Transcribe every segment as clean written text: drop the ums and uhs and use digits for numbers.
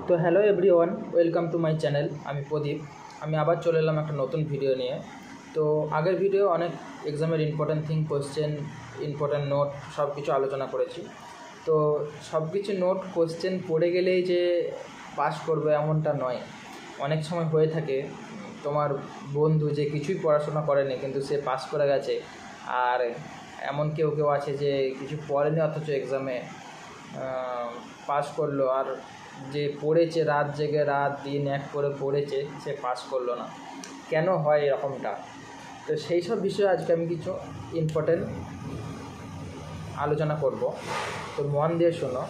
তো hello everyone, welcome to my channel. আমি প্রদীপ। আমি আবার চলে এলাম একটা নতুন ভিডিও নিয়ে। তো আগের ভিডিও অনেক এক্সামের ইম্পর্ট্যান্ট কোশ্চেন, ইম্পর্ট্যান্ট নোট সব কিছু আলোচনা করেছি। তো সব কিছু নোট কোশ্চেন পড়ে গেলেই যে পাস করবে এমনটা নয়। অনেক সময় হয়ে থাকে তোমার বন্ধু যে কিছুই পড়াশোনা করেনি কিন্তু সে পাস করে গেছে, আর এমন কেউ আছে যে কিছু পড়েনি অথচ এক্সামে পাস করলো, আর যে পড়েছে রাত জেগে রাত দিন এক করে পড়েছে সে পাস করলো না। কেন হয় এরকমটা? তো সেই সব বিষয়ে আজকে আমি কিছু ইম্পর্টেন্ট আলোচনা করব। তো মন দিয়ে শোনো।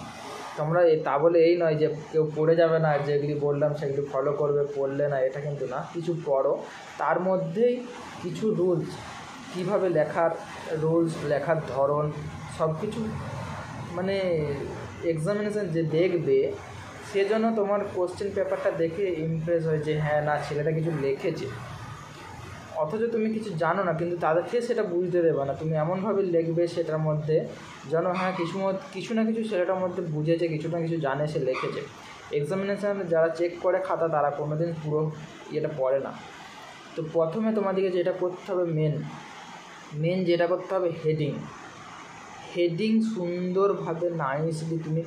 তোমরা তা বলে এই নয় যে কেউ পড়ে যাবে না, যেগুলি বললাম সেগুলি ফলো করবে, পড়লে না এটা কিন্তু না। কিছু পড়ো, তার মধ্যেই কিছু রুলস, কীভাবে লেখার রুলস, লেখার ধরন সব কিছু মানে এক্সামিনেশান যে দেখবে সেজন্য তোমার কোশ্চেন পেপারটা দেখে ইমপ্রেস হয় যে হ্যাঁ না ছেলেটা কিছু লিখেছে। অথচ তুমি কিছু জানো না, কিন্তু তাদেরকে সেটা বুঝতে দেবে না। তুমি এমনভাবে লিখবে সেটার মধ্যে যেন হ্যাঁ কিছু না কিছু ছেলেটার মধ্যে বুঝেছে, কিছু না কিছু জানে, সে লিখেছে। এক্সামিনেশান যারা চেক করে খাতা তারা কোনো দিন পুরো ইয়েটা পড়ে না। তো প্রথমে তোমাদেরকে যেটা করতে হবে, মেন যেটা করতে হবে, হেডিং সুন্দরভাবে নাইসলি। তুমি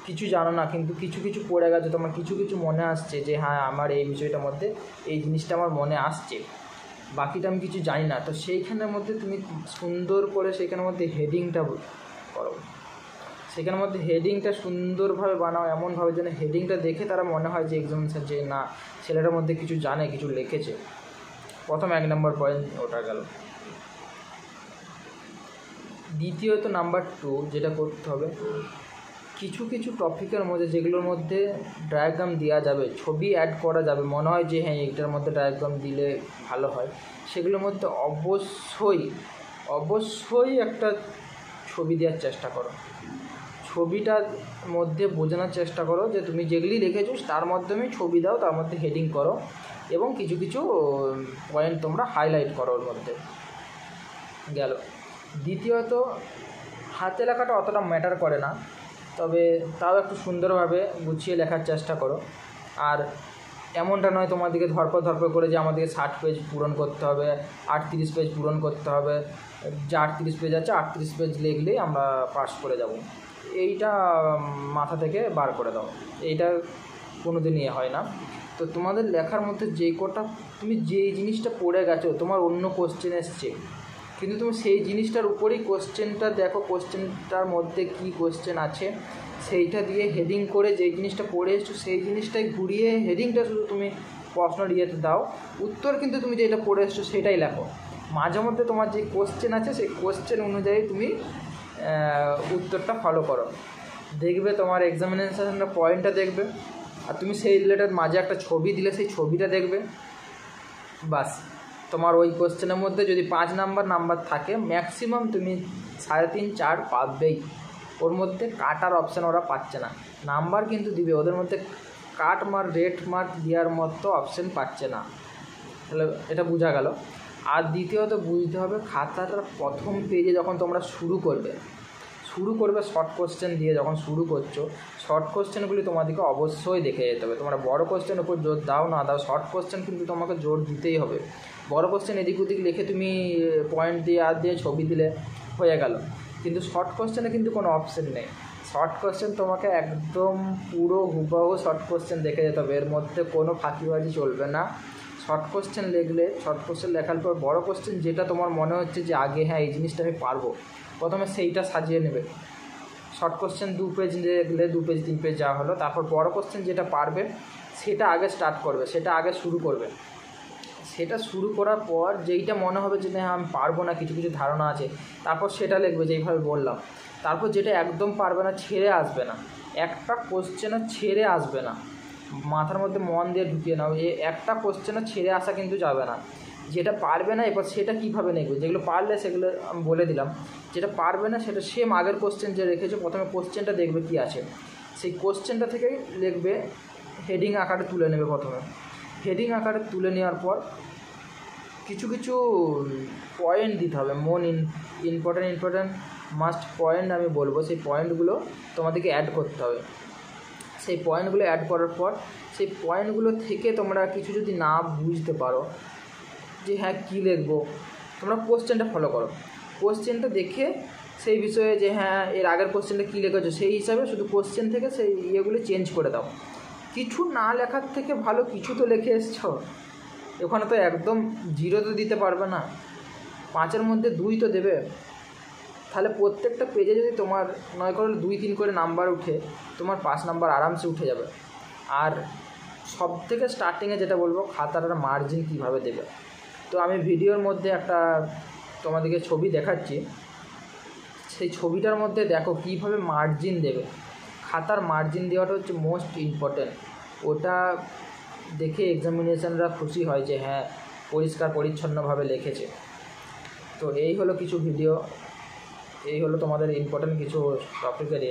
কিছু জানো না কিন্তু কিছু পড়ে গেছে, তোমার কিছু মনে আসছে যে হ্যাঁ আমার এই বিষয়টার মধ্যে এই জিনিসটা আমার মনে আসছে, বাকিটা আমি কিছু জানি না। তো সেইখানের মধ্যে তুমি সুন্দর করে সেখানের মধ্যে হেডিংটা করো, সেখানের মধ্যে হেডিংটা সুন্দরভাবে বানাও, এমনভাবে যেন হেডিংটা দেখে তারা মনে হয় যে এক্সামিনেশন যে না ছেলেটার মধ্যে কিছু জানে, কিছু লিখেছে। প্রথম 1 নম্বর পয়েন্ট ওটা গেল। দ্বিতীয়ত নাম্বার 2 যেটা করতে হবে, কিছু টপিকের মধ্যে যেগুলোর মধ্যে ডায়াগ্রাম দেওয়া যাবে, ছবি অ্যাড করা যাবে, মনে হয় যে হ্যাঁ এইটার মধ্যে ডায়াগ্রাম দিলে ভালো হয়, সেগুলোর মধ্যে অবশ্যই একটা ছবি দেওয়ার চেষ্টা করো। ছবিটার মধ্যে বোঝানোর চেষ্টা করো যে তুমি যেগুলি লিখেছো তার মাধ্যমে ছবি দাও, তার মধ্যে হেডিং করো এবং কিছু পয়েন্ট তোমরা হাইলাইট করো ওর মধ্যে। গেল। দ্বিতীয়ত, হাতে লেখাটা অতটা ম্যাটার করে না, তবে তাও একটু সুন্দরভাবে গুছিয়ে লেখার চেষ্টা করো। আর এমনটা নয় তোমাদেরকে ধরপড় করে যে আমাদেরকে 60 পেজ পূরণ করতে হবে, 38 পেজ পূরণ করতে হবে, যে 38 পেজ আছে 38 পেজ লিখলেই আমরা পাস করে যাব, এইটা মাথা থেকে বার করে দাও। এইটা কোনো দিনই হয় না। তো তোমাদের লেখার মধ্যে তুমি যেই জিনিসটা পড়ে গেছো, তোমার অন্য কোশ্চেন এসছে কিন্তু তুমি সেই জিনিসটার উপরেই কোশ্চেনটা দেখো, কোশ্চেনটার মধ্যে কি কোশ্চেন আছে সেইটা দিয়ে হেডিং করে যেই জিনিসটা পড়ে এসছো সেই জিনিসটাই ঘুরিয়ে হেডিংটা শুধু তুমি প্রশ্নের ইয়েতে দাও, উত্তর কিন্তু তুমি যেটা পড়ে এসছো সেটাই লেখো। মাঝে মধ্যে তোমার যে কোশ্চেন আছে সেই কোশ্চেন অনুযায়ী তুমি উত্তরটা ফলো করো। দেখবে তোমার এক্সামিনেশনের পয়েন্টটা দেখবে, আর তুমি সেই রিলেটেড মাঝে একটা ছবি দিলে সেই ছবিটা দেখবে। বাস, তোমার ওই কোশ্চেনের মধ্যে যদি 5 নাম্বার থাকে, ম্যাক্সিমাম তুমি 3.5 4 পাবেই। ওর মধ্যে কাটার অপশান ওরা পাচ্ছে না, নাম্বার কিন্তু দিবে, ওদের মধ্যে কাট মার্ক রেট মার্ক দেওয়ার মতো অপশান পাচ্ছে না। তাহলে এটা বোঝা গেল। আর দ্বিতীয়ত বুঝতে হবে, খাতাটার প্রথম পেজে যখন তোমরা শুরু করবে শর্ট কোশ্চেন দিয়ে যখন শুরু করছো, শর্ট কোশ্চেনগুলি তোমাদেরকে অবশ্যই দেখে যেতে হবে। তোমরা বড় কোশ্চেনের উপর জোর দাও না দাও, শর্ট কোশ্চেন কিন্তু তোমাকে জোর দিতেই হবে। বড় কোশ্চেন এদিক ওদিক লিখে তুমি পয়েন্ট দিয়ে ছবি দিলে হয়ে গেল, কিন্তু শর্ট কোশ্চেনে কিন্তু কোনো অপশান নেই। শর্ট কোশ্চেন তোমাকে একদম পুরো হুবহু শর্ট কোশ্চেন দেখে যেতে হবে, এর মধ্যে কোনো ফাঁকিবাজি চলবে না। শর্ট কোশ্চেন লেখার পর বড় কোশ্চেন যেটা তোমার মনে হচ্ছে যে আগে হ্যাঁ এই জিনিসটা আমি পারবো, প্রথমে সেইটা সাজিয়ে নেবে। শর্ট কোশ্চেন 2 পেজ লিখলে 2 পেজ 3 পেজ যা হলো, তারপর বড় কোশ্চেন যেটা পারবে সেটা আগে স্টার্ট করবে, সেটা আগে শুরু করবে। সেটা শুরু করার পর যেইটা মনে হবে যে হ্যাঁ আমি পারবো না, কিছু ধারণা আছে, তারপর সেটা লিখবে যেইভাবে বললাম। তারপর যেটা একদম পারবে না, ছেড়ে আসবে না, একটা কোশ্চেনও ছেড়ে আসবে না, মাথার মধ্যে মন দিয়ে ঢুকিয়ে নাও, একটা কোশ্চেনও ছেড়ে আসা কিন্তু যাবে না। যেটা পারবে না এবার সেটা কীভাবে লিখবে, যেগুলো পারলে সেগুলো আমি বলে দিলাম। যেটা পারবে না সেটা সেম আগের কোশ্চেন যে রেখেছো, প্রথমে কোশ্চেনটা দেখবে কী আছে, সেই কোশ্চেনটা থেকেই লিখবে, হেডিং আকারে তুলে নেবে। প্রথমে হেডিং আকারে তুলে নেওয়ার পর কিছু পয়েন্ট দিতে হবে, ইম্পর্ট্যান্ট মাস্ট পয়েন্ট আমি বলবো, সেই পয়েন্টগুলো তোমাদেরকে অ্যাড করতে হবে। সেই পয়েন্টগুলো অ্যাড করার পর সেই পয়েন্টগুলো থেকে তোমরা কিছু যদি না বুঝতে পারো যে হ্যাঁ কী লিখবো, তোমরা কোশ্চেনটা ফলো করো। কোশ্চেনটা দেখে সেই বিষয়ে যে হ্যাঁ এর আগের কোশ্চেনটা কী লিখেছো সেই হিসাবে শুধু কোশ্চেন থেকে সেই ইয়েগুলো চেঞ্জ করে দাও। কিছু না লেখার থেকে ভালো কিছু তো লিখে এসছো। ওখানে তো একদম 0 তো দিতে পারবে না, 5-এর মধ্যে 2 তো দেবে। তাহলে প্রত্যেকটা পেজে যদি তোমার নয় করে 2-3 করে নাম্বার উঠে, তোমার 5 নাম্বার আরামসে উঠে যাবে। আর সব থেকে স্টার্টিংয়ে যেটা বলবো, খাতার মার্জিন কীভাবে দেবে। তো আমি ভিডিওর মধ্যে একটা তোমাদেরকে ছবি দেখাচ্ছি, সেই ছবিটার মধ্যে দেখো কীভাবে মার্জিন দেবে। খাতার মার্জিন দেওয়াটা হচ্ছে মোস্ট ইম্পর্ট্যান্ট। ওটা দেখে এক্সামিনেশনরা খুশি হয় যে হ্যাঁ পরিষ্কার পরিচ্ছন্নভাবে লিখেছে। তো এই হলো কিছু ভিডিও, এই হলো তোমাদের ইম্পর্ট্যান্ট কিছু টপিকের